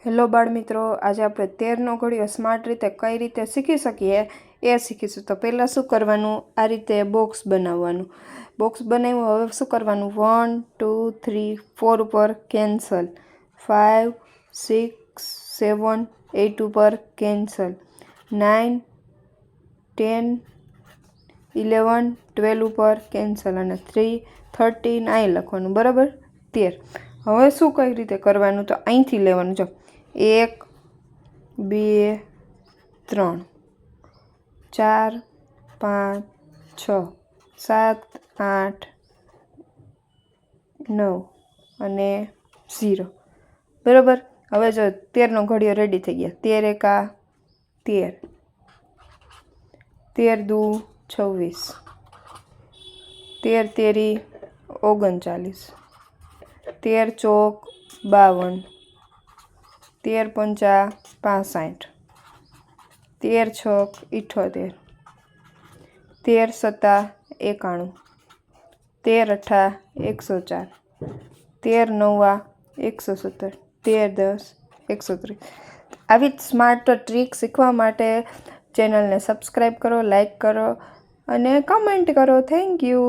Hello બાળ મિત્રો, આજે આપણે 13નો ઘડિયો સ્માર્ટ રીતે કઈ રીતે શીખી શકીએ એ શીખીશું. તો પહેલાં શું કરવાનું, આ રીતે બોક્સ બનાવવાનું. બોક્સ બનાવ્યું, હવે શું કરવાનું, 1 2 3 4 ઉપર કેન્સલ, 5 6 7 8 ઉપર કેન્સલ, 9 10 11 12 ઉપર કેન્સલ અને 3 13 અહીં લખવાનું, બરાબર 13. હવે શું કઈ રીતે કરવાનું, તો અહીંથી લેવાનું. જો 1 2 3 4 5 6 7 8 9 અને 0, બરાબર. હવે જો 13નો ઘડિયો રેડી થઈ ગયા. 13 એકા 13, 13 દુ 26, 13 તેરી 39, 13 ચોક 52, 13 પંચા 65, 13 છક 78, 13 સત્તા 91, 13 અઠ્ઠા 104, 13 નવ્વા 117, 13 10 130. આવી જ સ્માર્ટ ટ્રીક શીખવા માટે ચેનલને સબસ્ક્રાઈબ કરો, લાઈક કરો અને કમેન્ટ કરો. Thank you.